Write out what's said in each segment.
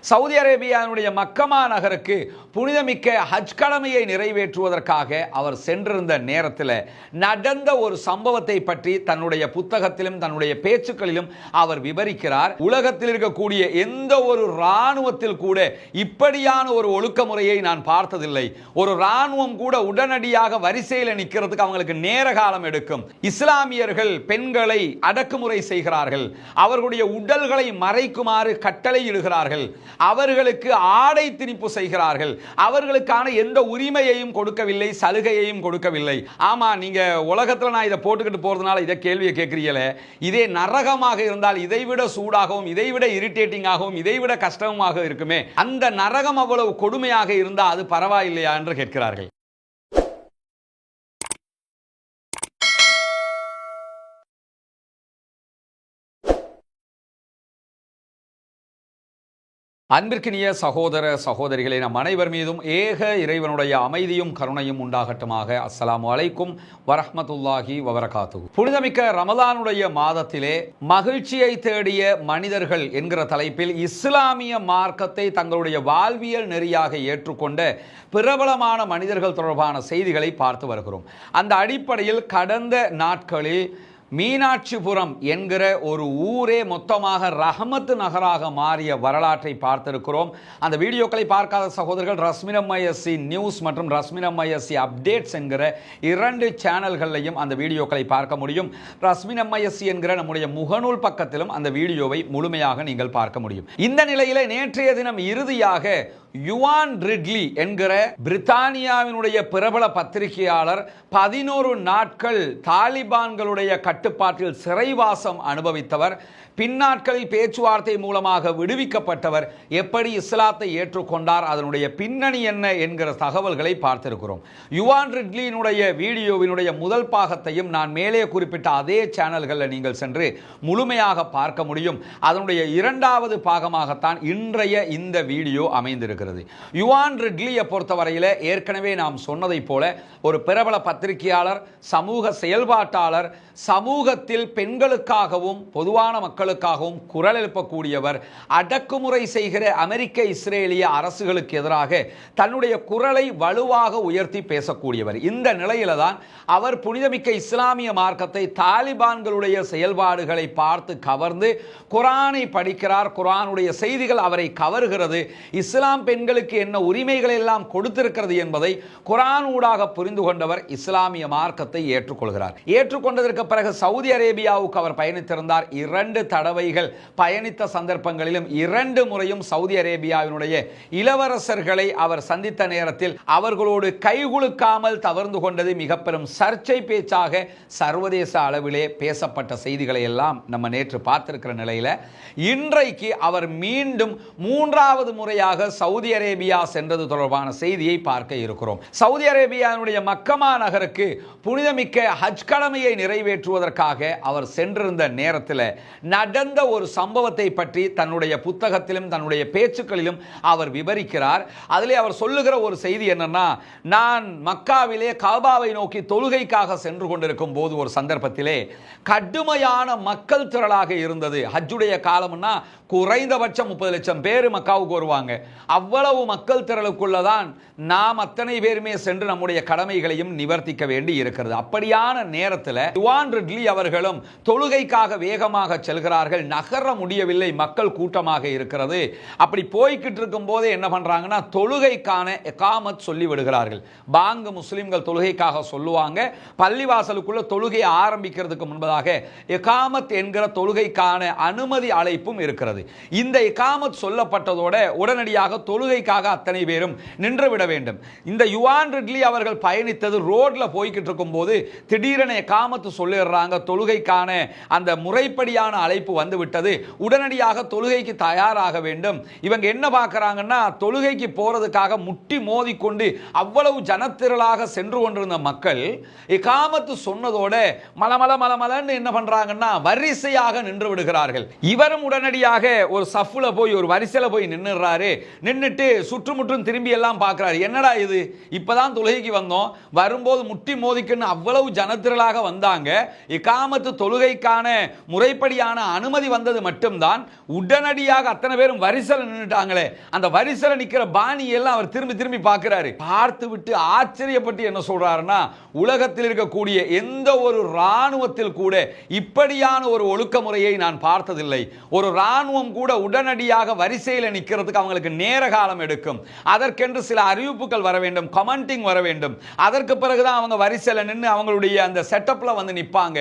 Saudi அரேபியாவினுடைய மக்கமா நகருக்கு புனிதமிக்க ஹஜ் கடமையை நிறைவேற்றுவதற்காக அவர் சென்றிருந்த நேரத்தில் நடந்த ஒரு சம்பவத்தை பற்றி தன்னுடைய புத்தகத்திலும் தன்னுடைய பேச்சுக்களிலும் அவர் விவரிக்கிறார். உலகத்தில் இருக்கக்கூடிய எந்த ஒரு இராணுவத்தில் கூட இப்படியான ஒரு ஒழுக்கமுறையை நான் பார்த்ததில்லை. ஒரு இராணுவம் கூட உடனடியாக வரிசையில் நிற்கிறதுக்கு அவங்களுக்கு நேர காலம் எடுக்கும். இஸ்லாமியர்கள் பெண்களை அடக்குமுறை செய்கிறார்கள், அவர்களுடைய உடல்களை மறைக்குமாறு கட்டளை இடுகிறார்கள், அவர்களுக்கு ஆடை திணிப்பு செய்கிறார்கள், அவர்களுக்கான எந்த உரிமையையும் கொடுக்கவில்லை, சலுகையையும் கொடுக்கவில்லை. ஆமா, நீங்க உலகத்தில் நான் இதை போட்டுக்கிட்டு போறதுனால இதை கேள்வியை கேட்கிறீங்களே, இதே நரகமாக இருந்தால் இதைவிட சூடாகவும் இதைவிட இரிட்டேட்டிங்காகவும் இதைவிட கஷ்டமாக இருக்குமே, அந்த நரகம் அவ்வளவு கொடுமையாக இருந்தால் அது பரவாயில்லையா என்று கேட்கிறார்கள். அன்பிற்கினிய சகோதர சகோதரிகளே, நம் அனைவர் மீதும் ஏக இறைவனுடைய அமைதியும் கருணையும் உண்டாகட்டுமாக. அஸ்ஸலாமு அலைக்கும் வரஹ்மத்துல்லாஹி வபரகாத்துஹு. புனிதமிக்க ரமலானுடைய மாதத்திலே மகிழ்ச்சியை தேடிய மனிதர்கள் என்கிற தலைப்பில் இஸ்லாமிய மார்க்கத்தை தங்களுடைய வாழ்வியல் நெறியாக ஏற்றுக்கொண்ட பிரபலமான மனிதர்கள் தொடர்பான செய்திகளை பார்த்து வருகிறோம். அந்த அடிப்படையில் கடந்த நாட்களில் மீனாட்சிபுரம் என்கிற ஒரு ஊரே மொத்தமாக ரஹமத்து நகராக மாறிய வரலாற்றை பார்த்திருக்கிறோம். அந்த வீடியோக்களை பார்க்காத சகோதரர்கள் ரஸ்மினம்ஐஎஸ்சி நியூஸ் மற்றும் ரஸ்மினம்ஐஎஸ்சி அப்டேட்ஸ் என்கிற 2 சேனல்களையும் அந்த வீடியோக்களை பார்க்க முடியும். ரஸ்மினம்ஐஎஸ்சி என்கிற நம்முடைய முகநூல் பக்கத்திலும் அந்த வீடியோவை முழுமையாக நீங்கள் பார்க்க முடியும். இந்த நிலையிலே நேற்றைய தினம் இறுதியாக யுவான் ரிட்லி என்கிற பிரித்தானியாவினுடைய பிரபல பத்திரிகையாளர் 11 நாட்கள் தாலிபான்களுடைய கட்டுப்பாட்டில் சிறைவாசம் அனுபவித்தவர், பின்னாட்களில் பேச்சுவார்த்தை மூலமாக விடுவிக்கப்பட்டவர், எப்படி இஸ்லாத்தை ஏற்றுக்கொண்டார், அதனுடைய பின்னணி என்ன என்கிற தகவல்களை பார்த்திருக்கிறோம். யுவான் ரிட்லியினுடைய வீடியோவினுடைய முதல் பாகத்தையும் நான் மேலே குறிப்பிட்ட அதே சேனல்களில் நீங்கள் சென்று முழுமையாக பார்க்க முடியும். அதனுடைய 2வது பாகமாகத்தான் இன்றைய இந்த வீடியோ அமைந்திருக்கிறது. யுவான் ரிட்லியை பொறுத்தவரையில் ஏற்கனவே நாம் சொன்னதை போல ஒரு பிரபல பத்திரிகையாளர், சமூக செயல்பாட்டாளர், சமூகத்தில் பெண்களுக்காகவும் பொதுவான மக்களுக்காகவும் குரல் எழுப்பக்கூடியவர், அடக்குமுறை செய்கிற அமெரிக்க இஸ்ரேலிய அரசுகளுக்கு எதிராக தன்னுடைய குரலை வலுவாக உயர்த்தி பேசக்கூடியவர். இந்த நிலையில தான் அவர் புனிதமிக்க இஸ்லாமிய மார்க்கத்தை தாலிபான்களுடைய செயல்பாடுகளை பார்த்து கவர்ந்து குரானை படிக்கிறார். குரானுடைய செய்திகள் அவரை கவர்கிறது. இஸ்லாம் பெண்களுக்கு என்ன உரிமைகள் எல்லாம் கொடுத்திருக்கிறது என்பதை குரான் ஊடாக புரிந்து கொண்டவர் இஸ்லாமிய மார்க்கத்தை ஏற்றுக்கொள்கிறார். ஏற்றுக்கொண்டதற்கு பிறகு சவுதி அரேபியாவுக்கு அவர் பயணித்திருந்தார். 2 தடவைகள் பயணித்த சந்தர்ப்பங்களிலும் 2 முறையும் சவுதி அரேபியாவினுடைய இளவரசர்களை அவர் சந்தித்த நேரத்தில் அவர்களோடு கைகுலுக்காமல் தவிர்த்து கொண்டது மிக பெரும் சர்ச்சை பேச்சாக சர்வதேச அளவிலே பேசப்பட்ட செய்திகளை எல்லாம் நம்ம நேற்று பார்த்திருக்கிற நிலையில் இன்றைக்கு அவர் மீண்டும் 3வது முறையாக சவுதி அரேபியா சென்றது தொடர்பான செய்தியை பார்க்க இருக்கிறோம். சவுதி அரேபியாவினுடைய மக்கமா நகருக்கு புனிதமிக்க ஹஜ் கடமையை நிறைவேற்றுவதற்காக அவர் சென்றிருந்த நேரத்தில் நடந்த ஒரு சம்பவத்தை பற்றி தன்னுடைய புத்தகத்திலும் தன்னுடைய பேச்சுக்களிலும் அவர் விவரிக்கிறார். அதிலே அவர் சொல்லுகிற ஒரு செய்தி என்னன்னா, நான் மக்காவிலே காபாவை நோக்கி தொழுகைக்காக சென்று கொண்டிருக்கும் போது ஒரு சந்தர்ப்பத்திலே கடுமையான மக்கள் திரளாக இருந்தது. ஹஜ்ஜுடைய காலம்னா குறைந்தபட்சம் 30 லட்சம் பேர் மக்காவுக்கு வருவாங்க. அவ்வளவு மக்கள் திரளுக்குள்ளதான் நாம் அத்தனை பேருமே சென்று நம்முடைய கடமைகளையும் நிவர்த்திக்க வேண்டி இருக்கிறது. அப்படியான நேரத்தில் யுவான் ரிட்லி அவர்களும் தொழுகைக்காக வேகமாக செல்கிறார்கள். நகர முடியவில்லை, மக்கள் கூட்டமாக இருக்கிறது. அப்படி போய்கிட்டு இருக்கும் போதே என்ன பண்றாங்கன்னா, தொழுகைக்கான இகாமத் சொல்லி விடுகிறார்கள். பாங்கு முஸ்லிம்கள் தொழுகைக்காக சொல்லுவாங்க. பள்ளிவாசலுக்குள்ள தொழுகை ஆரம்பிக்கிறதுக்கு முன்பதாக இகாமத் என்கிற தொழுகைக்கான அனுமதி அழைப்பும் இருக்கிறது. இந்த இகாமத் சொல்லப்பட்டதோட உடனடியாக தொழுகைக்காக அத்தனை பேரும் நின்றுவிட வேண்டும். இந்த யுவான் ரிட்லி அவர்கள் பயணித்தது ரோட்ல போய்கிட்டு இருக்கும் போது திடீரென இகாமத் சொல்லிடுறாங்க. தொழுகைக்கான அந்த முறைப்படியான அழைப்பு வந்து விட்டது, உடனடியாக தொழுகைக்கு தயாராக வேண்டும். இவங்க என்ன பார்க்கறாங்கன்னா, தொழுகைக்கு போறதுக்காக முட்டி மோதிக்கொண்டு அவ்வளவு ஜனத்திரளாக சென்று கொண்டிருந்த மக்கள் இகாமத் சொன்னதோட மலமலன்னு என்ன பண்றாங்கன்னா வரிசையாக நின்று விடுகிறார்கள். இவரும் உடனடியாக ஒரு சஃப்ல போய் ஒரு வரிசையில போய் நின்னுறாரு. நின்னுட்டு சுற்றுமுற்றும் திரும்பி எல்லாம் பார்க்கிறாரு. என்னடா இது, இப்பதான் தொழுகைக்கு வந்தோம், வரும்போது முட்டி மோதிக்குன்னு அவ்வளவு ஜனத்திரளாக வந்தாங்க, இகாமத்து தொழுகைக்கான முறைப்படியான அனுமதி வந்தது மட்டும்தான் உடனடியாக அத்தனை பேரும் வரிசையில் நின்றுட்டாங்களே, அந்த வரிசையில் நிற்கிற பாணியெல்லாம் அவர் திரும்பி திரும்பி பார்க்கிறாரு. பார்த்து விட்டு ஆச்சரியப்பட்டு என்ன சொல்றாருன்னா, உலகத்தில் இருக்கக்கூடிய எந்த ஒரு இராணுவத்தில் கூட இப்படியான ஒரு ஒழுக்க முறையை நான் பார்த்ததில்லை. ஒரு இராணுவம் கூட உடனடியாக வரிசையில் நிற்கிறதுக்கு அவங்களுக்கு நேர காலம் எடுக்கும். அதற்கென்று சில அறிவிப்புகள் வர வேண்டும், கமெண்டிங் வர வேண்டும். அதற்கு பிறகுதான் அவங்க வரிசையில் நின்று அவங்களுடைய அந்த செட்டப்ல வந்து நிற்பாங்க.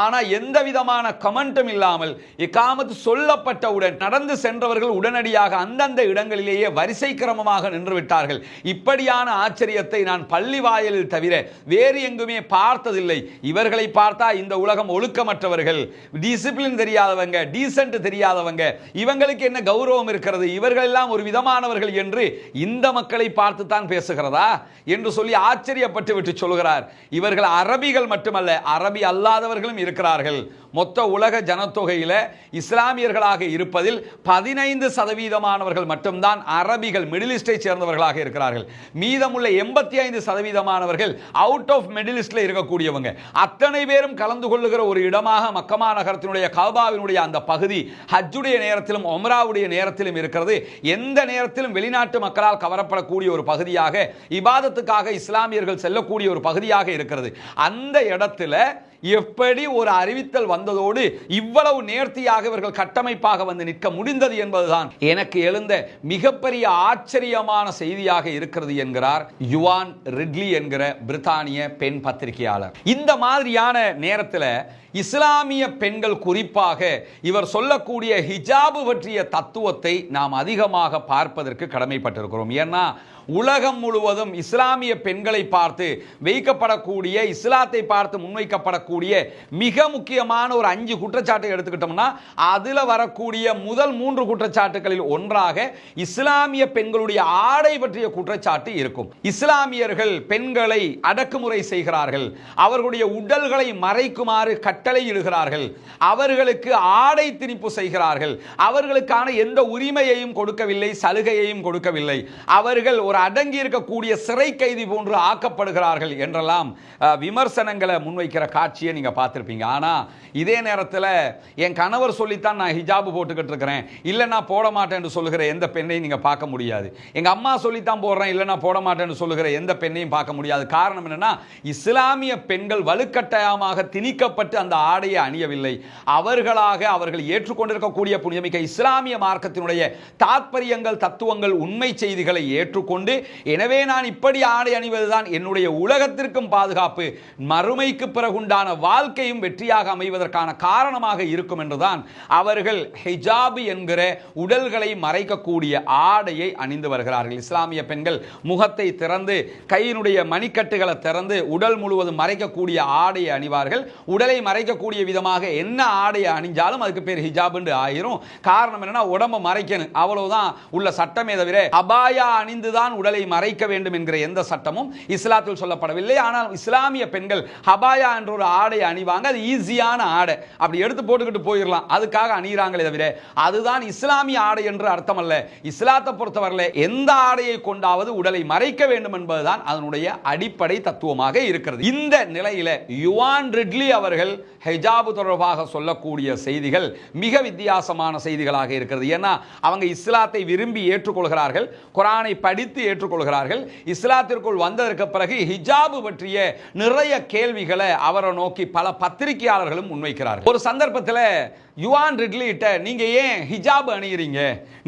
ஆனா எந்த விதமான கமெண்ட்டும் இல்லாமல் இகாமத் சொல்லப்பட்டவுடன் நடந்து சென்றவர்கள் உடனடியாக அந்தந்த இடங்களிலேயே வரிசை கிரமமாக நின்று விட்டார்கள். இப்படியான ஆச்சரியத்தை நான் பள்ளி வாயிலில் தவிர வேறு எங்குமே பார்த்ததில்லை. இவர்களை பார்த்தா இந்த உலகம் ஒழுக்கமற்றவர்கள், டிசிப்ளின் தெரியாதவங்க, டீசென்ட் தெரியாதவங்க, இவங்களுக்கு என்ன கௌரவம் இருக்கிறது, இவர்கள் எல்லாம் ஒரு விதமானவர்கள் என்று இந்த மக்களை பார்த்து தான் பேசுகிறதா என்று சொல்லி ஆச்சரியப்பட்டு விட்டு சொல்கிறார். இவர்கள் அரபிகள் மட்டுமல்ல, அரபி அல்லாதவர்களும் இருக்கிறார்கள். மொத்த உலக ஜனத்தொகையில் இஸ்லாமியர்களாக இருப்பதில் 15% மட்டும்தான் அரபிகள், மிடில் ஈஸ்டை சேர்ந்தவர்களாக இருக்கிறார்கள். மீதமுள்ள 85% அவுட் ஆஃப் மிடில் ஈஸ்ட்ல இருக்கக்கூடியவங்க. அத்தனை பேரும் கலந்து கொள்ளுகிற ஒரு இடமாக மக்கமா நகரத்தினுடைய கஅபாவினுடைய அந்த பகுதி ஹஜ்ஜுடைய நேரத்திலும் உம்ராவுடைய நேரத்திலும் இருக்கிறது. எந்த நேரத்திலும் வெளிநாட்டு மக்களால் கவரப்படக்கூடிய ஒரு பகுதியாக, இபாதத்துக்காக இஸ்லாமியர்கள் செல்லக்கூடிய ஒரு பகுதியாக இருக்கிறது. அந்த இடத்துல எப்படி ஒரு அறிவித்தல் வந்ததோடு இவ்வளவு நேர்த்தியாக இவர்கள் கட்டமைப்பாக வந்து நிற்க முடிந்தது என்பதுதான் எனக்கு எழுந்த மிகப்பெரிய ஆச்சரியமான செய்தியாக இருக்கிறது என்கிறார் யுவான் ரிட்லி என்கிற பிரித்தானிய பெண் பத்திரிகையாளர். இந்த மாதிரியான நேரத்தில் இஸ்லாமிய பெண்கள், குறிப்பாக இவர் சொல்லக்கூடிய ஹிஜாபு பற்றிய தத்துவத்தை நாம் அதிகமாக பார்ப்பதற்கு கடமைப்பட்டிருக்கிறோம். ஏன்னா உலகம் முழுவதும் இஸ்லாமிய பெண்களை பார்த்து வைக்கப்படக்கூடிய, இஸ்லாத்தை பார்த்து முன்வைக்கப்படக்கூடிய மிக முக்கியமான ஒரு 5 குற்றச்சாட்டை எடுத்துக்கிட்டோம்னா அதில் வரக்கூடிய முதல் 3 குற்றச்சாட்டுகளில் ஒன்றாக இஸ்லாமிய பெண்களுடைய ஆடை பற்றிய குற்றச்சாட்டு இருக்கும். இஸ்லாமியர்கள் பெண்களை அடக்குமுறை செய்கிறார்கள், அவர்களுடைய உடல்களை மறைக்குமாறு கட்டளை இடுகிறார்கள், அவர்களுக்கு ஆடை திணிப்பு செய்கிறார்கள், அவர்களுக்கான எந்த உரிமையையும் கொடுக்கவில்லை, சலுகையையும் கொடுக்கவில்லை, அவர்கள் ஒரு அடங்கி இருக்கக்கூடிய சிறை கைதி போன்று ஆக்கப்படுகிறார்கள் என்றெல்லாம் விமர்சனங்களை முன்வைக்கிற காட்சியை நீங்க பார்த்திருப்பீங்க. ஆனா இதே நேரத்தில் என் கணவர் சொல்லித்தான் நான் ஹிஜாபு போட்டுக்கிட்டு இருக்கிறேன், இல்லை நான் போட மாட்டேன் என்று சொல்லுகிற எந்த பெண்ணையும் நீங்க பார்க்க முடியாது. எங்க அம்மா சொல்லித்தான் போடுறேன், இல்லை நான் போட மாட்டேன் என்று சொல்லுகிற எந்த பெண்ணையும் பார்க்க முடியாது. காரணம் என்னன்னா, இஸ்லாமிய பெண்கள் வலுக்கட்டாயமாக திணிக்கப்பட்டு அந்த ஆடையை அணியவில்லை. அவர்களாக அவர்கள் ஏற்றுக்கொண்டிருக்கக்கூடிய புனிதமிக்க இஸ்லாமிய மார்க்கத்தினுடைய தாத்பரியங்கள், தத்துவங்கள், உண்மை செய்திகளை ஏற்றுக்கொண்டு, எனவே நான் இப்படி ஆடை அணிவதுதான் என்னுடைய உலகத்திற்கும் பாதுகாப்பு, மறுமைக்கு பிறகுண்டான வாழ்க்கையும் வெற்றியாக அமைவதற்கான காரணமாக இருக்கும் என்றுதான் அவர்கள் ஹிஜாபு என்கிற உடல்களை மறைக்கக்கூடிய ஆடையை அணிந்து வருகிறார்கள். இஸ்லாமிய பெண்கள் முகத்தை திறந்து, கையினுடைய மணிக்கட்டுகளை திறந்து உடல் முழுவதும் மறைக்கக்கூடிய ஆடையை அணிவார்கள். உடலை மறைக்கக்கூடிய விதமாக என்ன ஆடையை அணிஞ்சாலும் அதுக்கு பேர் ஹிஜாப் என்று ஆயிரும். காரணம் என்னன்னா, உடம்பை மறைக்கணும், அவ்வளவுதான் உள்ள சட்டமே தவிர அபாயா அணிந்துதான் உடலை மறைக்க வேண்டும் என்கிற எந்த சட்டமும் இஸ்லாத்தில் சொல்லப்படவில்லை. ஆனால் இஸ்லாமிய பெண்கள் ஹபாயா என்ற ஒரு ஆடை அணிவாங்க. அது ஈஸியான ஆடை, அப்படி எடுத்து போட்டுக்கிட்டு போயிடலாம், அதுக்காக அணிகிறாங்களே தவிர அதுதான் இஸ்லாமிய ஆடை என்று அர்த்தம் அல்ல. இஸ்லாத்தை பொறுத்தவரை எந்த ஆடையை கொண்டாவது உடலை மறைக்க வேண்டும் என்பதுதான் அதனுடைய அடிப்படை தத்துவமாக இருக்கிறது. இந்த நிலையில யுவான் ரிட்லி அவர்கள் ஹிஜாபு தொடர்பாக சொல்லக்கூடிய செய்திகள் மிக வித்தியாசமான செய்திகளாக இருக்கிறது. ஏன்னா அவங்க இஸ்லாத்தை விரும்பி ஏற்றுக்கொள்கிறார்கள், குர்ஆனை படித்து ஏற்றுக்கொள்கிறார்கள். இஸ்லாத்திற்குள் வந்ததற்கு பிறகு ஹிஜாபு பற்றிய நிறைய கேள்விகளை அவரை நோக்கி பல பத்திரிகையாளர்களும் முன்வைக்கிறார்கள். ஒரு சந்தர்ப்பத்தில் யுவான் ரிட்லி கிட்ட, நீங்க ஏன் ஹிஜாப் அணிகிறீங்க,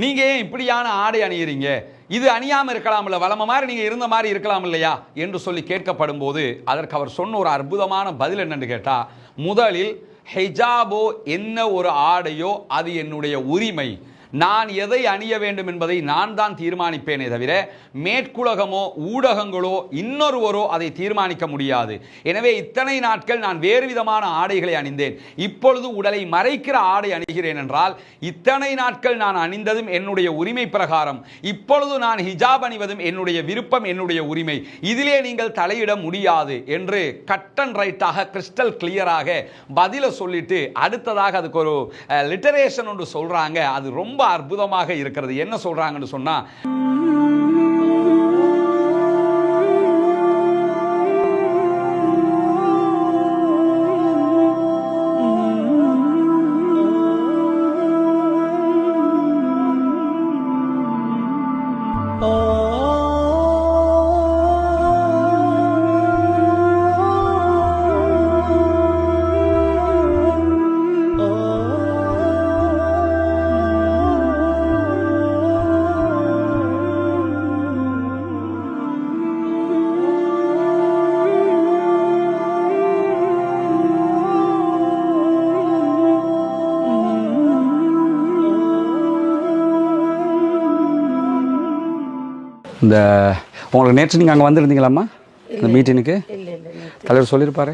நீங்க ஏன் இப்படியான ஆடை அணிகிறீங்க, இது அணியாம இருக்கலாம் இல்ல, வளம மாதிரி நீங்க இருந்த மாதிரி இருக்கலாம் இல்லையா என்று சொல்லி கேட்கப்படும் போது அதற்கு அவர் சொன்ன ஒரு அற்புதமான பதில் என்னன்னு கேட்டா, முதலில் ஹிஜாபோ என்ன ஒரு ஆடையோ அது என்னுடைய உரிமை, நான் எதை அணிய வேண்டும் என்பதை நான் தான் தீர்மானிப்பேனே தவிர மேற்குலகமோ ஊடகங்களோ இன்னொருவரோ அதை தீர்மானிக்க முடியாது. எனவே இத்தனை நாட்கள் நான் வேறு விதமான ஆடைகளை அணிந்தேன், இப்பொழுது உடலை மறைக்கிற ஆடை அணிகிறேன் என்றால் இத்தனை நாட்கள் நான் அணிந்ததும் என்னுடைய உரிமை பிரகாரம், இப்பொழுது நான் ஹிஜாப் அணிவதும் என்னுடைய விருப்பம், என்னுடைய உரிமை, இதிலே நீங்கள் தலையிட முடியாது என்று கட் அண்ட் ரைட்டாக கிறிஸ்டல் கிளியராக பதில சொல்லிட்டு அடுத்ததாக அதுக்கு ஒரு லிட்டரேஷன் ஒன்று சொல்றாங்க. அது ரொம்ப அற்புதமாக இருக்கிறது. என்ன சொல்றாங்கன்னு சொன்னா, இந்த உங்களுக்கு நேற்று நீங்கள் அங்கே வந்திருந்தீங்களாம்மா இந்த மீட்டினுக்கு? தலைவர் சொல்லியிருப்பாரு.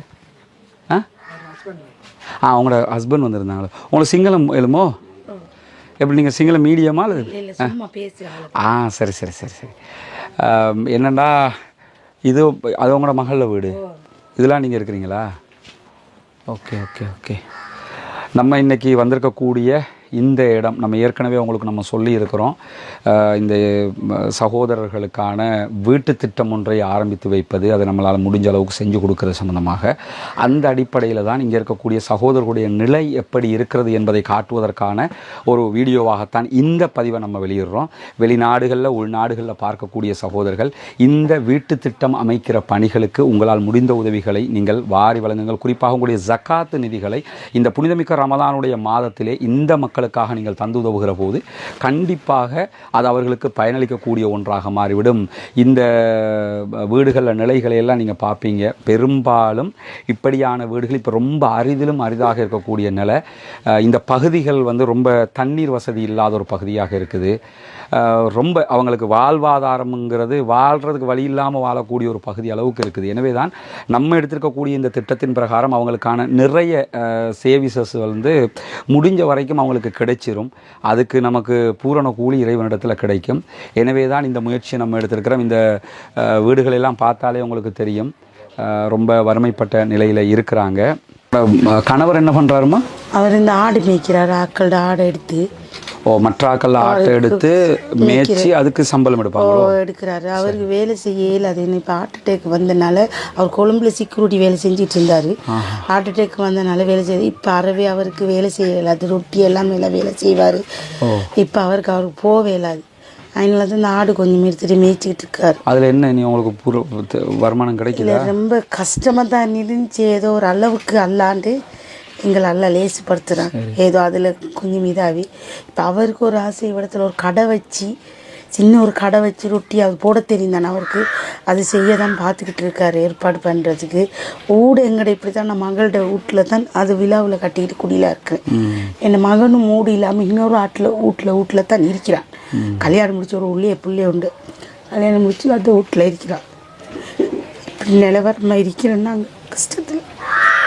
உங்களோட ஹஸ்பண்ட் வந்திருந்தாங்களோ? உங்களுக்கு சிங்களம் எழுமோ? எப்படி நீங்கள் சிங்களம் மீடியமா அல்லது? சரி சரி சரி சரி. என்னென்னா இது அது உங்களோட மகள வீடு, இதெல்லாம் நீங்கள் இருக்கிறீங்களா? Okay okay okay. நம்ம இன்றைக்கி வந்திருக்கக்கூடிய இந்த இடம் நம்ம ஏற்கனவே உங்களுக்கு நம்ம சொல்லி இருக்கிறோம். இந்த சகோதரர்களுக்கான வீட்டு திட்டம் ஒன்றை ஆரம்பித்து வைப்பது, அதை நம்மளால் முடிஞ்ச அளவுக்கு செஞ்சு கொடுக்கறது சம்பந்தமாக அந்த அடிப்படையில் தான் இங்கே இருக்கக்கூடிய சகோதரர்களுடைய நிலை எப்படி இருக்கிறது என்பதை காட்டுவதற்கான ஒரு வீடியோவாகத்தான் இந்த பதிவை நம்ம வெளியிடுறோம். வெளிநாடுகளில் உள்நாடுகளில் பார்க்கக்கூடிய சகோதரர்கள் இந்த வீட்டு திட்டம் அமைக்கிற பணிகளுக்கு உங்களால் முடிந்த உதவிகளை நீங்கள் வாரி வழங்குங்கள். குறிப்பாக உங்களுடைய ஜக்காத்து நிதிகளை இந்த புனிதமிக்க ரமதானுடைய மாதத்திலே இந்த மக்களுக்காக நீங்கள் தந்து உதவுகிற போது கண்டிப்பாக அது அவர்களுக்கு பயனளிக்கக்கூடிய ஒன்றாக மாறிவிடும். இந்த வீடுகளில் நிலைகளை எல்லாம் நீங்கள் பார்ப்பீங்க. பெரும்பாலும் இப்படியான வீடுகள் இப்போ ரொம்ப அரிதிலும் அரிதாக இருக்கக்கூடிய நிலை. இந்த பகுதிகள் ரொம்ப தண்ணீர் வசதி இல்லாத ஒரு பகுதியாக இருக்குது. ரொம்ப அவங்களுக்கு வாழ்வாதாரம்ங்கிறது வாழ்கிறதுக்கு வழி இல்லாமல் வாழக்கூடிய ஒரு பகுதி அளவுக்கு இருக்குது. எனவே தான் நம்ம எடுத்திருக்கக்கூடிய இந்த திட்டத்தின் பிரகாரம் அவங்களுக்கான நிறைய சேவிசஸ் முடிஞ்ச வரைக்கும் அவங்களுக்கு கிடைச்சிரும். அதுக்கு நமக்கு பூரண கூலி இறைவனிடத்தில் கிடைக்கும். எனவே தான் இந்த முயற்சியை நம்ம எடுத்திருக்கிறோம். இந்த வீடுகளெல்லாம் பார்த்தாலே உங்களுக்கு தெரியும், ரொம்ப வறுமைப்பட்ட நிலையில் இருக்கிறாங்க. கணவர் என்ன பண்ணுறாருமா? அவர் இந்த ஆடு மேய்க்கிறார். ஆக்களோட ஆடை எடுத்து மற்ற ஆக்கள் ஆட்டை எடுத்து மேய்ச்சி அதுக்கு சம்பளம் எடுக்கிறாரு. அவருக்கு வேலை செய்யல. அது இப்போ ஹார்ட் அட்டாக் வந்தனால அவர் கொழும்புல செக்யூரிட்டி வேலை செஞ்சுட்டு இருந்தார். ஹார்ட் அட்டாக் வந்தனால வேலை செய்ய இப்போ அறவே அவருக்கு வேலை செய்யலை. அது ரொட்டி எல்லாம் வேலை செய்வார். இப்போ அவருக்கு போகவே இல்லாது. அதனால தான் இந்த ஆடு கொஞ்சம் எடுத்துட்டு மேய்ச்சிக்கிட்டு இருக்காரு. அதில் என்ன நீ உங்களுக்கு வருமானம் கிடைக்கல? ரொம்ப கஷ்டமாக தான் இருந்துச்சு. ஏதோ ஒரு அளவுக்கு அல்லாண்டு எங்களை நல்லா லேசுப்படுத்துகிறாங்க. ஏதோ அதில் கொஞ்சம் இதாகி இப்போ அவருக்கு ஒரு ஆசை இடத்துல ஒரு கடை வச்சு, சின்ன ஒரு கடை வச்சு ரொட்டி அது போட தெரிந்தானே அவருக்கு. அது செய்ய தான் பார்த்துக்கிட்டு இருக்காரு, ஏற்பாடு பண்ணுறதுக்கு. ஊடு எங்கட இப்படி தான் நம்ம மகளோட வீட்டில் தான் அது விழாவில் கட்டிக்கிட்டு குடியில் இருக்குது. என் மகனும் மூடு இல்லாமல் இன்னொரு வீட்டில் தான் இருக்கிறான். கல்யாணம் முடிச்ச ஒரு பிள்ளை உண்டு. கல்யாணம் முடிச்சு அந்த வீட்டில் இருக்கிறான். இப்படி நிலவரமாக இருக்கிறேன்னா அங்கே கஷ்டத்தில்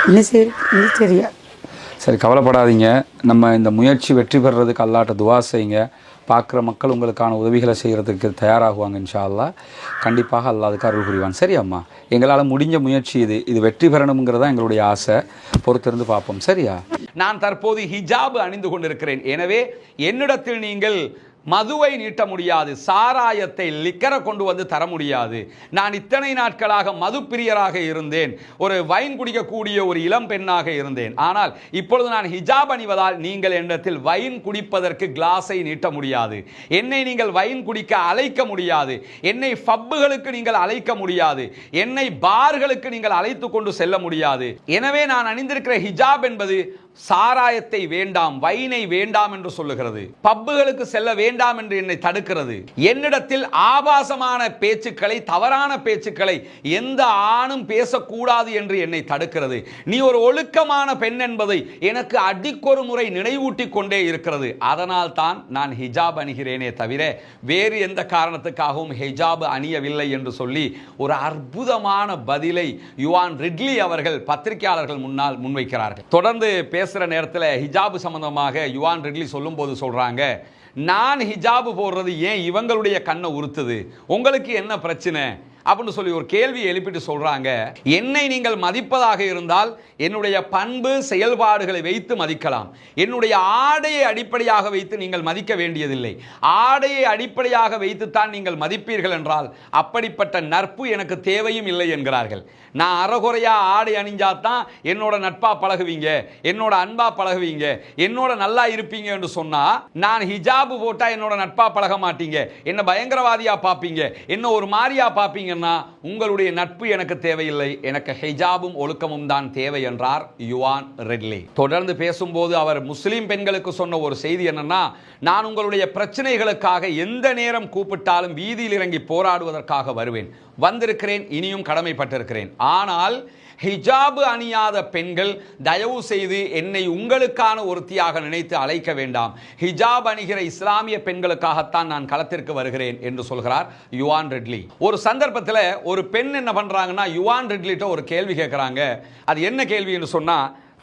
என்ன செய்ய தெரியாது. சரி, கவலைப்படாதீங்க. நம்ம இந்த முயற்சி வெற்றி பெறுறதுக்கு அல்லாட்ட துவா செய்யுங்க. பார்க்குற மக்கள் உங்களுக்கான உதவிகளை செய்கிறதுக்கு தயாராகுவாங்க. இன்ஷா அல்லாஹ் கண்டிப்பாக அல்லாஹ் அதுக்கு அருள் புரிவான். சரி அம்மா, எங்களால் முடிஞ்ச முயற்சி இது வெற்றி பெறணுங்கிறது தான் எங்களுடைய ஆசை. பொறுத்திருந்து பார்ப்போம். சரியா? நான் தற்போது ஹிஜாப் அணிந்து கொண்டிருக்கிறேன். எனவே என்னிடத்தில் நீங்கள் மதுவை நீட்ட முடியாது, சாராயத்தை லிக்கரை கொண்டு வந்து தர முடியாது. நான் இத்தனை நாட்களாக மது பிரியராக இருந்தேன், ஒரு வைன் குடிக்கக்கூடிய ஒரு இளம் பெண்ணாக இருந்தேன். ஆனால் இப்பொழுது நான் ஹிஜாப் அணிவதால் நீங்கள் என்னிடத்தில் வைன் குடிப்பதற்கு கிளாஸை நீட்ட முடியாது, என்னை நீங்கள் வைன் குடிக்க அழைக்க முடியாது, என்னை பப்புகளுக்கு நீங்கள் அழைக்க முடியாது, என்னை பார்களுக்கு நீங்கள் அழைத்து கொண்டு செல்ல முடியாது. எனவே நான் அணிந்திருக்கிற ஹிஜாப் என்பது சாராயத்தை வேண்டாம், வைனை வேண்டாம் என்று சொல்லுகிறது. பப்புகளுக்கு செல்ல வேண்டாம் என்று என்னை தடுக்கிறது. என்னிடத்தில் ஆபாசமான பேச்சுக்களை, தவறான பேச்சுக்களை எந்த ஆணும் பேசக்கூடாது என்று என்னை தடுக்கிறது. நீ ஒரு ஒழுக்கமான பெண் என்பதை எனக்கு அடிக்கொரு முறை நினைவூட்டி கொண்டே இருக்கிறது. அதனால் தான் நான் ஹிஜாப் அணிகிறேனே தவிர வேறு எந்த காரணத்துக்காகவும் ஹிஜாப் அணியவில்லை என்று சொல்லி ஒரு அற்புதமான பதிலை யுவான் ரிட்லி அவர்கள் பத்திரிகையாளர்கள் முன்னால் முன்வைக்கிறார்கள். தொடர்ந்து பேசுகிற நேரத்தில் ஹிஜாபு சம்பந்தமாக யுவான் ரிட்லி சொல்லும் போது சொல்றாங்க, நான் ஹிஜாபு போடுறது ஏன் இவங்களுடைய கண்ணை உறுத்துது, உங்களுக்கு என்ன பிரச்சனை, அப்படின்னு சொல்லி ஒரு கேள்வி எழுப்பிட்டு சொல்றாங்க, என்னை நீங்கள் மதிப்பதாக இருந்தால் என்னுடைய பண்பு செயல்பாடுகளை வைத்து மதிக்கலாம், என்னுடைய ஆடையை அடிப்படையாக வைத்து நீங்கள் மதிக்க வேண்டியதில்லை. ஆடையை அடிப்படையாக வைத்துத்தான் நீங்கள் மதிப்பீர்கள் என்றால் அப்படிப்பட்ட நட்பு எனக்கு தேவையும் இல்லை என்கிறார்கள். நான் அறகுறையா ஆடை அணிஞ்சாதான் என்னோட நட்பா பழகுவீங்க, என்னோட அன்பா பழகுவீங்க, என்னோட நல்லா இருப்பீங்க என்று சொன்னா, நான் ஹிஜாபு போட்டா என்னோட நட்பா பழக மாட்டீங்க, என்ன பயங்கரவாதியா பாப்பீங்க, என்ன ஒரு மாதிரியா பாப்பீங்கன்னா உங்களுடைய நட்பு எனக்கு தேவையில்லை, எனக்கு ஹிஜாபும் ஒழுக்கமும் தான் தேவை என்றார் யுவான் ரெட்லி. தொடர்ந்து பேசும்போது அவர் முஸ்லிம் பெண்களுக்கு சொன்ன ஒரு செய்தி என்னன்னா, நான் உங்களுடைய பிரச்சனைகளுக்காக எந்த நேரம் கூப்பிட்டாலும் வீதியில் இறங்கி போராடுவதற்காக வருவேன், வந்திருக்கிறேன், இனியும் கடமைப்பட்டிருக்கிறேன். ஆனால் ஹிஜாபு அணியாத பெண்கள் தயவு செய்து என்னை உங்களுக்கான ஒருத்தியாக நினைத்து அழைக்க வேண்டாம், ஹிஜாப் அணிகிற இஸ்லாமிய பெண்களுக்காகத்தான் நான் களத்திற்கு வருகிறேன் என்று சொல்கிறார் யுவான் ரெட்லி. ஒரு சந்தர்ப்பத்தில் ஒரு பெண் என்ன பண்றாங்கன்னா, யுவான் ரெட்லிட்ட ஒரு கேள்வி கேட்கிறாங்க. அது என்ன கேள்வி என்று சொன்னா,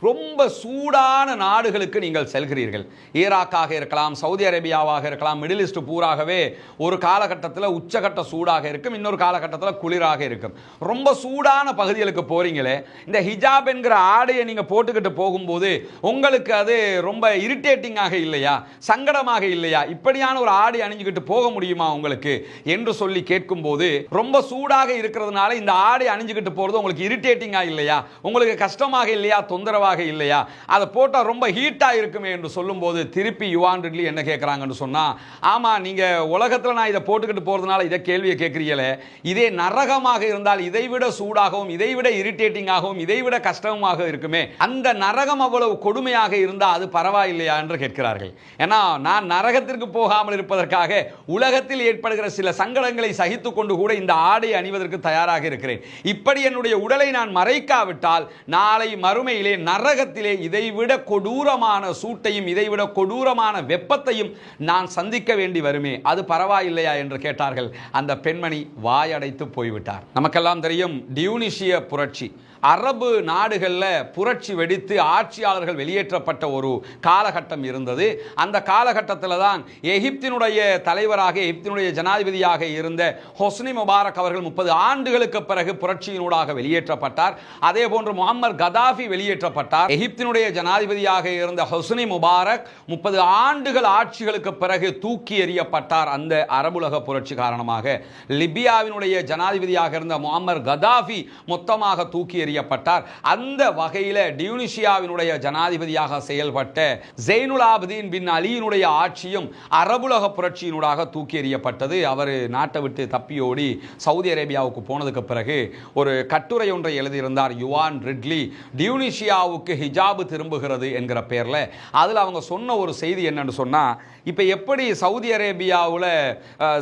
ரொம்ப சூடான நாடுகளுக்கு நீங்கள் செல்கிறீர்கள், ஈராக்காக இருக்கலாம், சவுதி அரேபியாவாக இருக்கலாம், மிடில் ஈஸ்ட் பூராகவே ஒரு காலகட்டத்தில் உச்சகட்ட சூடாக இருக்கும், இன்னொரு காலகட்டத்தில் குளிராக இருக்கும். ரொம்ப சூடான பகுதிகளுக்கு போறீங்களே, இந்த ஹிஜாப் என்கிற ஆடையை நீங்க போட்டுக்கிட்டு போகும்போது உங்களுக்கு அது ரொம்ப இரிட்டேட்டிங்காக இல்லையா, சங்கடமாக இல்லையா, இப்படியான ஒரு ஆடை அணிஞ்சுக்கிட்டு போக முடியுமா உங்களுக்கு என்று சொல்லி கேட்கும்போது, ரொம்ப சூடாக இருக்கிறதுனால இந்த ஆடை அணிஞ்சுக்கிட்டு போறது உங்களுக்கு இரிட்டேட்டிங்கா இல்லையா, உங்களுக்கு கஷ்டமாக இல்லையா, தொந்தரவா இல்லையா, அதை போட்டா ரொம்ப ஹீட்டா இருக்குமே என்று சொல்லும்போது திருப்பி யுவான் ரெட்லி என்ன கேட்கறாங்கன்னு சொன்னா, ஆமா நீங்க உலகத்துல நான் இதை போட்டுக்கிட்டு போறதுனால இதை கேள்வியை கேட்கிறீங்களே, இதே நரகமாக இருந்தால் இதைவிட சூடாகவும் இதைவிட இரிட்டேட்டிங்காகவும் இதைவிட கஷ்டமாக இருக்குமே, அந்த நரகம் அவ்வளவு கொடுமையாக இருந்தால் அது பரவாயில்லையா என்று கேட்கிறார்கள். ஏன்னா நான் நரகத்திற்கு போகாமல் இருப்பதற்காக உலகத்தில் ஏற்படுகிற சில சங்கடங்களை சகித்துக் கொண்டு கூட இந்த ஆடை அணிவதற்கு தயாராக இருக்கிறேன். இப்படி என்னுடைய உடலை நான் மறைக்காவிட்டால் நாளை மறுமையிலே நரகத்திலே இதைவிட கொடூரமான சூட்டையும் இதைவிட கொடூரமான வெப்பத்தையும் நான் சந்திக்க வேண்டி வருமே, அது பரவாயில்லையா என்று கேட்டார்கள். அந்த பெண்மணி வாயடைத்து போய்விட்டார். நமக்கெல்லாம் தெரியும் டியூனிசிய புரட்சி, அரபு நாடுகளில் புரட்சி வெடித்து ஆட்சியாளர்கள் வெளியேற்றப்பட்ட ஒரு காலகட்டம் இருந்தது. அந்த காலகட்டத்தில் தான் எகிப்தினுடைய தலைவராக எகிப்தினுடைய ஜனாதிபதியாக இருந்த ஹொஸ்னி முபாரக் அவர்கள் 30 ஆண்டுகளுக்கு பிறகு புரட்சியினூடாக வெளியேற்றப்பட்டார். அதே போன்று முகமது கதாஃபி வெளியேற்றப்பட்டார். எகிப்தினுடைய ஜனாதிபதியாக இருந்த ஹொஸ்னி முபாரக் 30 ஆண்டுகள் ஆட்சிகளுக்கு பிறகு தூக்கி எறியப்பட்டார். அந்த அரபுலக புரட்சி காரணமாக லிபியாவினுடைய ஜனாதிபதியாக இருந்த முகமது கதாஃபி மொத்தமாக தூக்கி எறியப்பட்டார். அந்த வகையில் டியூனிசியாவினுடைய ஜனாதிபதியாக செயல்பட்ட ஜெய்னுல் ஆபிதீன் பின் அலியினுடைய ஆட்சியும் அரபுலக புரட்சியினூடாக தூக்கி எறியப்பட்டது. அவர் நாட்டை விட்டு தப்பியோடி சவுதி அரேபியாவுக்கு போனதுக்கு பிறகு ஒரு கட்டுரை ஒன்றை எழுதியிருந்தார் யுவான் ரெட்லி, டியூனிசியாவுக்கு ஹிஜாபு திரும்புகிறது என்கிற பெயரில். அதில் அவங்க சொன்ன ஒரு செய்தி என்னன்னு சொன்னா, இப்போ எப்படி சவுதி அரேபியாவில்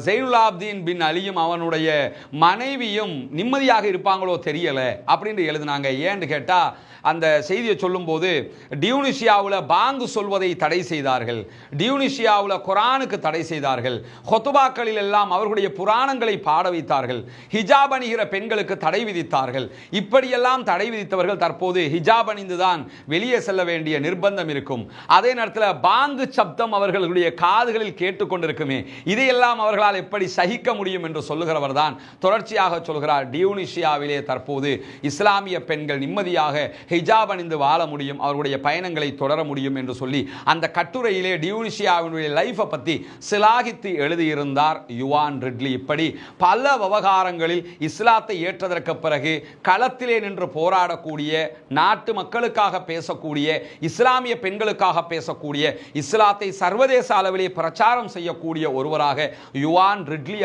ஜெய்னுல் ஆபிதீன் பின் அலியும் அவனுடைய மனைவியும் நிம்மதியாக இருப்பாங்களோ தெரியல அப்படின்னு எழுதினாங்க. ஏன்னு கேட்டா அந்த செய்தியை சொல்லும்போது, டியூனிசியாவில் பாங்கு சொல்வதை தடை செய்தார்கள், டியூனிசியாவில் குரானுக்கு தடை செய்தார்கள், ஹொத்துபாக்களில் எல்லாம் அவர்களுடைய புராணங்களை பாட வைத்தார்கள், ஹிஜாப் அணிகிற பெண்களுக்கு தடை விதித்தார்கள். இப்படியெல்லாம் தடை விதித்தவர்கள் தற்போது ஹிஜாப் அணிந்துதான் வெளியே செல்ல வேண்டிய நிர்பந்தம் இருக்கும். அதே நேரத்தில் பாங்கு சப்தம் அவர்களுடைய காதுகளில் கேட்டுக்கொண்டிருக்குமே, இதையெல்லாம் அவர்களால் எப்படி சகிக்க முடியும் என்று சொல்லுகிறவர் தான் தொடர்ச்சியாக சொல்கிறார், டியூனிசியாவிலே தற்போது இஸ்லாமிய பெண்கள் நிம்மதியாக ஹிஜாப் அணிந்து வாழ முடியும், அவருடைய பயணங்களை தொடர முடியும் என்று சொல்லி அந்த கட்டுரையிலே டியூனிசியாவினுடைய லைஃபை பற்றி சிலாகித்து எழுதியிருந்தார் யுவான் ரெட்லி. இப்படி பல விவகாரங்களில் இஸ்லாத்தை ஏற்றதற்கு பிறகு களத்திலே நின்று போராடக்கூடிய, நாட்டு மக்களுக்காக பேசக்கூடிய, இஸ்லாமிய பெண்களுக்காக பேசக்கூடிய, இஸ்லாத்தை சர்வதேச அளவிலே பிரச்சாரம் செய்யக்கூடிய ஒருவராக யுவான் ரெட்லி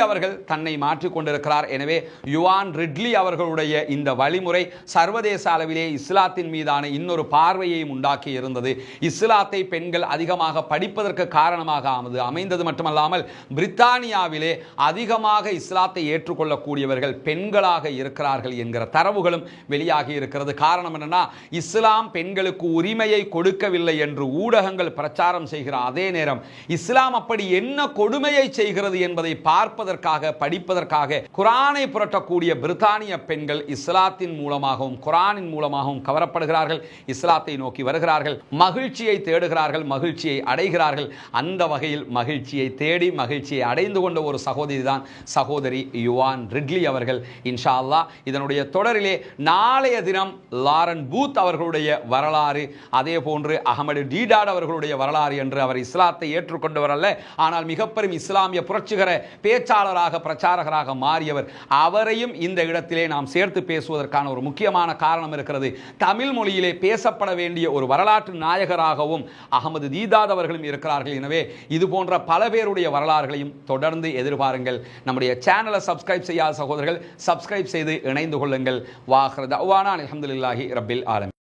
அவர்கள் தன்னை மாற்றிக் கொண்டிருக்கிறார். எனவே யுவான் ரெட்லி அவர்களுடைய இந்த வழிமுறை சர்வதேச அளவிலே இஸ்லாத்தின் மீதான இன்னொரு பார்வையையும் உண்டாக்கி இருந்தது. இஸ்லாத்தை பெண்கள் அதிகமாக படிப்பதற்கு காரணமாக அமைந்தது மட்டுமல்லாமல் பிரித்தானியாவிலே அதிகமாக இஸ்லாத்தை ஏற்றுக்கொள்ளக்கூடியவர்கள் பெண்களாக இருக்கிறார்கள் என்கிற தரவுகளும் வெளியாகி இருக்கிறது. காரணம் என்னன்னா, இஸ்லாம் பெண்களுக்கு உரிமையை கொடுக்கவில்லை என்று ஊடகங்கள் பிரச்சாரம் செய்கிற அதே நேரம் இஸ்லாம் அப்படி என்ன கொடுமையை செய்கிறது என்பதை பார்ப்பதற்காக படிப்பதற்காக குரானை புரட்டக்கூடிய பிரித்தானிய பெண்கள் பெண்கள் இஸ்லாத்தின் மூலமாகவும் குர்ஆனின் மூலமாகவும் கவரப்படுகிறார்கள், இஸ்லாத்தை நோக்கி வருகிறார்கள், மகிழ்ச்சியை தேடுகிறார்கள், மகிழ்ச்சியை அடைகிறார்கள். அந்த வகையில் மகிழ்ச்சியை தேடி மகிழ்ச்சியை அடைந்து கொண்ட ஒரு சகோதரி தான் சகோதரி யுவான் ரிட்லி அவர்கள். இன்ஷா அல்லாஹ் இதனுடைய தொடரிலே நாளைய தினம் லாரன் பூத் அவர்களுடைய வரலாறு, அதே போன்று அகமது டீடாட் அவர்களுடைய வரலாறு என்று அவர் இஸ்லாத்தை ஏற்றுக்கொண்டவர் அல்ல, ஆனால் மிகப்பெரும் இஸ்லாமிய புரட்சிகர பேச்சாளராக பிரச்சாரகராக மாறியவர். அவரையும் இந்த இடத்திலே நாம் சேர்த்து பேசுவதற்கான ஒரு முக்கியமான காரணம் இருக்கிறது. தமிழ் மொழியிலே பேசப்பட வேண்டிய ஒரு வரலாற்று நாயகராகவும் அகமது தீதாத் அவர்களும் இருக்கிறார்கள். எனவே இது போன்ற பல பேருடைய வரலாறுகளையும் தொடர்ந்து எதிர்பாருங்கள். நம்முடைய சேனலை சப்ஸ்கிரைப் செய்யாத சகோதரர்கள் சப்ஸ்கிரைப் செய்து இணைந்து கொள்ளுங்கள். வாஹிர் தஅவானா அல்ஹம்துலில்லாஹி ரப்பில் ஆலமீன்.